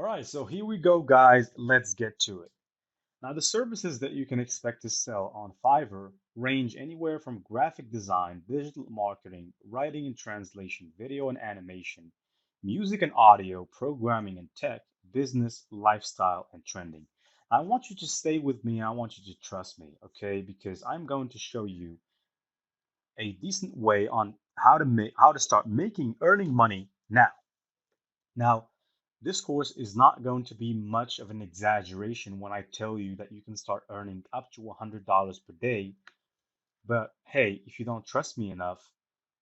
All right, so here we go, guys. Let's get to it. Now, the services that you can expect to sell on Fiverr range anywhere from graphic design, digital marketing, writing and translation, video and animation, music and audio, programming and tech, business, lifestyle, and trending. I want you to stay with me. I want you to trust me, okay? Because I'm going to show you a decent way on how to start earning money now. Now, this course is not going to be much of an exaggeration when I tell you that you can start earning up to $100 per day. But hey, if you don't trust me enough,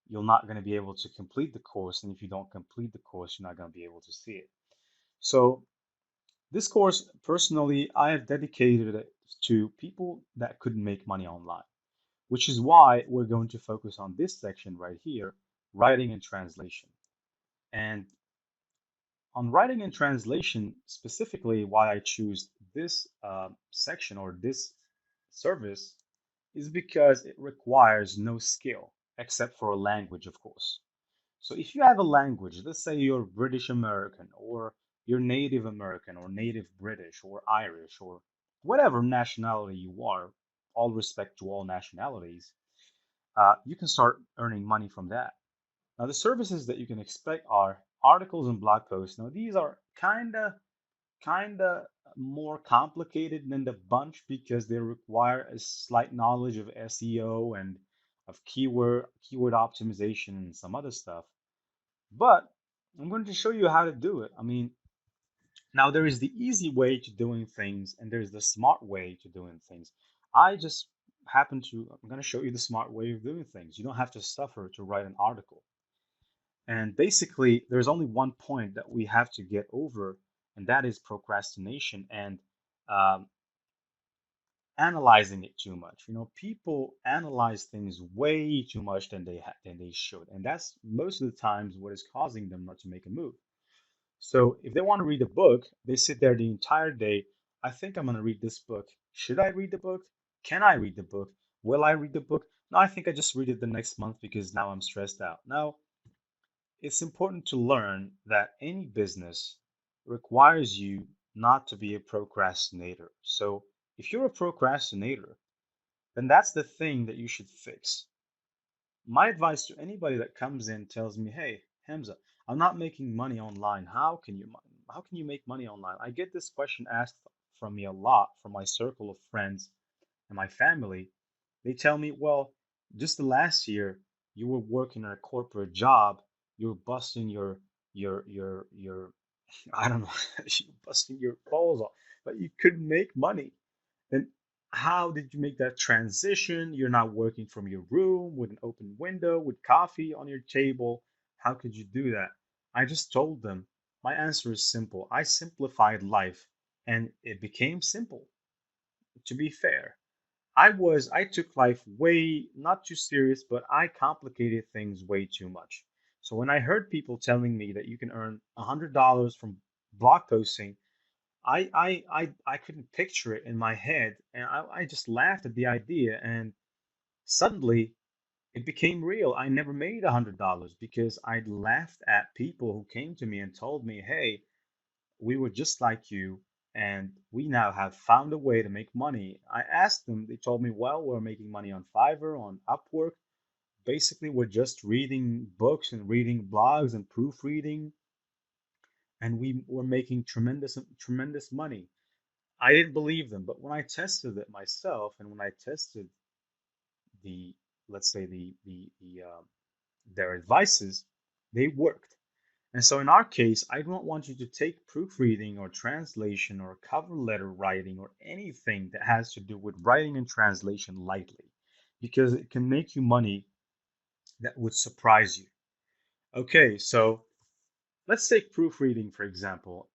you're not going to be able to complete the course. And if you don't complete the course, you're not going to be able to see it. So, this course, personally, I have dedicated it to people that couldn't make money online, which is why we're going to focus on this section right here, writing and translation. And on writing and translation, specifically, why I choose this section or this service is because it requires no skill except for a language, of course. So if you have a language, let's say you're British American or you're Native American or Native British or Irish or whatever nationality you are, all respect to all nationalities, you can start earning money from that. Now, the services that you can expect are articles and blog posts. Now, these are kind of more complicated than the bunch because they require a slight knowledge of SEO and of keyword optimization and some other stuff. But I'm going to show you how to do it. I mean, now there is the easy way to doing things and there's the smart way to doing things. I just I'm going to show you the smart way of doing things. You don't have to suffer to write an article. And basically, there's only one point that we have to get over, and that is procrastination and um, analyzing it too much. You know, people analyze things way too much than they should, and that's most of the times what is causing them not to make a move. So if they want to read a book, they sit there the entire day. I think I'm going to read this book. Should I read the book? Can I read the book? Will I read the book? No, I think I just read it the next month because now I'm stressed out. Now, it's important to learn that any business requires you not to be a procrastinator. So, if you're a procrastinator, then that's the thing that you should fix. My advice to anybody that comes in tells me, "Hey, Hamza, I'm not making money online. How can you make money online?" I get this question asked from me a lot from my circle of friends and my family. They tell me, well, just the last year you were working a corporate job, you were busting your I don't know, you were busting your balls off, but you couldn't make money. Then how did you make that transition? You're not working from your room with an open window with coffee on your table. How could you do that? I just told them my answer is simple. I simplified life and it became simple. To be fair, I took life way not too serious, but I complicated things way too much. So when I heard people telling me that you can earn $100 from blog posting, I couldn't picture it in my head, and I just laughed at the idea, and suddenly it became real. I never made $100 because I laughed at people who came to me and told me, "Hey, we were just like you, and we now have found a way to make money." I asked them, they told me, well, we're making money on Fiverr, on Upwork. Basically, we're just reading books and reading blogs and proofreading, and we were making tremendous money. I didn't believe them, but when I tested it myself and when I tested the, let's say, their advices, they worked. And so in our case, I don't want you to take proofreading or translation or cover letter writing or anything that has to do with writing and translation lightly because it can make you money that would surprise you. Okay, so let's take proofreading for example.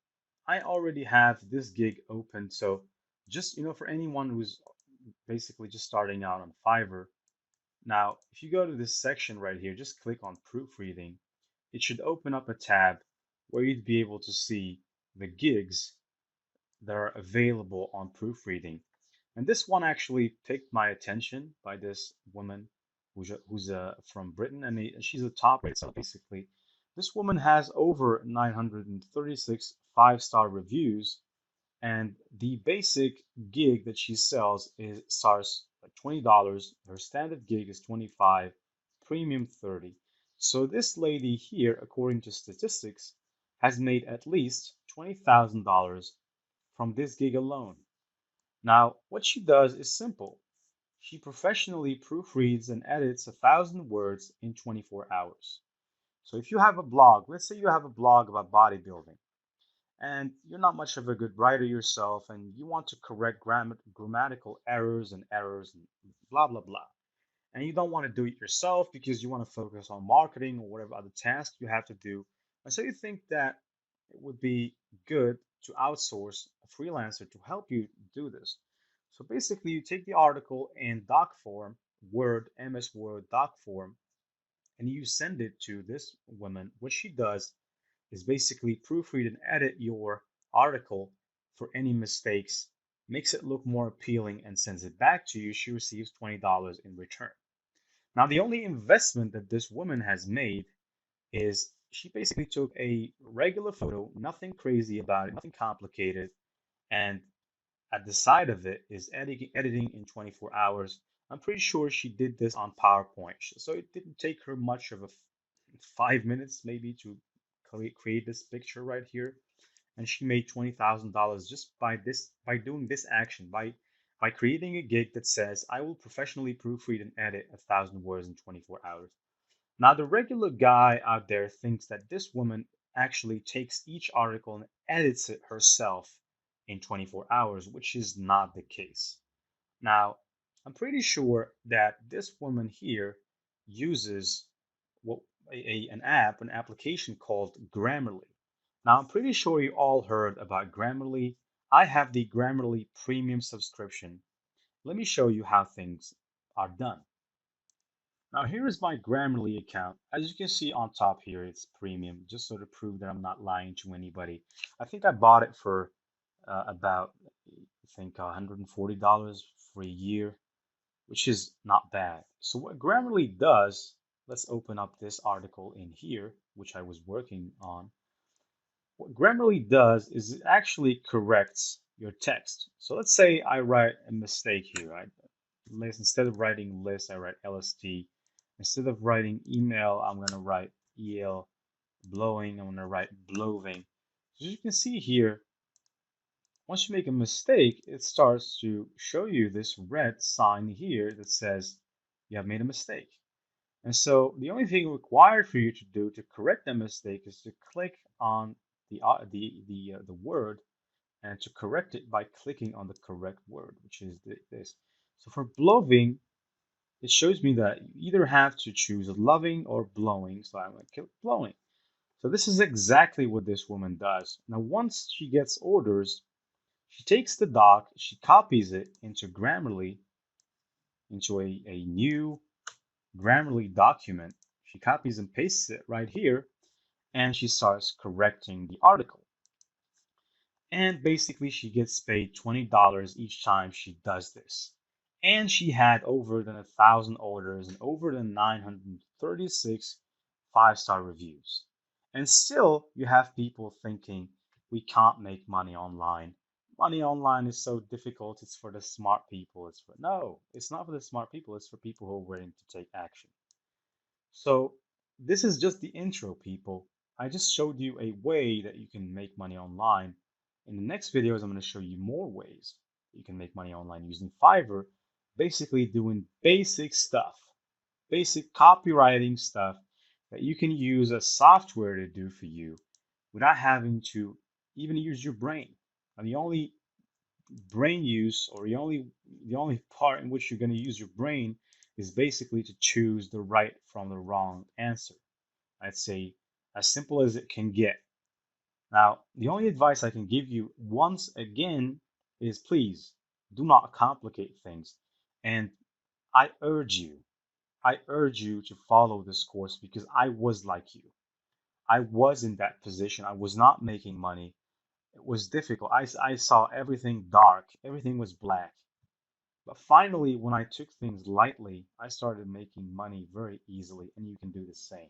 I already have this gig open, so just for anyone who's basically just starting out on Fiverr. Now, if you go to this section right here, just click on proofreading. It should open up a tab where you'd be able to see the gigs that are available on proofreading. And this one actually picked my attention by this woman who's from Britain, and she's a top rate. So basically, This woman has over 936 five-star reviews, and the basic gig that she sells is starts at $20. Her standard gig is 25, premium 30. So this lady here, according to statistics, has made at least $20,000 from this gig alone. Now, what she does is simple. She professionally proofreads and edits 1,000 words in 24 hours. So if you have a blog, let's say you have a blog about bodybuilding, and you're not much of a good writer yourself, and you want to correct grammatical errors and blah, blah, blah. And you don't want to do it yourself because you want to focus on marketing or whatever other task you have to do. And so you think that it would be good to outsource a freelancer to help you do this. So basically, you take the article in doc form, Word, MS Word doc form, and you send it to this woman. What she does is basically proofread and edit your article for any mistakes, makes it look more appealing, and sends it back to you. She receives $20 in return. Now, the only investment that this woman has made is she basically took a regular photo, nothing crazy about it, nothing complicated, and at the side of it is editing in 24 hours. I'm pretty sure she did this on PowerPoint, so it didn't take her much of a 5 minutes maybe to create this picture right here, and she made $20,000 just by doing this action, by creating a gig that says I will professionally proofread and edit 1,000 words in 24 hours. Now, the regular guy out there thinks that this woman actually takes each article and edits it herself in 24 hours, which is not the case. Now, I'm pretty sure that this woman here uses what an application called Grammarly. Now, I'm pretty sure you all heard about Grammarly. I have the Grammarly premium subscription. Let me show you how things are done. Now, here is my Grammarly account. As you can see on top here, it's premium, just so to prove that I'm not lying to anybody. I think I bought it for about, I think, $140 for a year, which is not bad. So what Grammarly does, let's open up this article in here, which I was working on. What Grammarly does is it actually corrects your text. So let's say I write a mistake here, right? Instead of writing list, I write LST. Instead of writing email, I'm going to write EL. Blowing, I'm going to write blowing. As you can see here, once you make a mistake, it starts to show you this red sign here that says you have made a mistake. And so the only thing required for you to do to correct that mistake is to click on the word and to correct it by clicking on the correct word, which is this. So for blowing, it shows me that you either have to choose loving or blowing. So I'm going to click blowing. So this is exactly what this woman does. Now, once she gets orders, she takes the doc, she copies it into Grammarly, into a new Grammarly document. She copies and pastes it right here, and she starts correcting the article. And basically, she gets paid $20 each time she does this. And she had over than 1,000 orders and over than 936 five-star reviews. And still, you have people thinking we can't make money online. Money online is so difficult. It's for the smart people. No, it's not for the smart people. It's for people who are willing to take action. So this is just the intro, people. I just showed you a way that you can make money online. In the next videos, I'm going to show you more ways you can make money online using Fiverr, basically doing basic stuff, basic copywriting stuff that you can use a software to do for you without having to even use your brain. And the only brain use, or the only part in which you're going to use your brain, is basically to choose the right from the wrong answer. I'd say as simple as it can get. Now, the only advice I can give you once again is please do not complicate things. And I urge you, I urge you to follow this course because I was like you. I was in that position. I was not making money. It was difficult. I saw everything dark, everything was black. But finally, when I took things lightly, I started making money very easily, and you can do the same.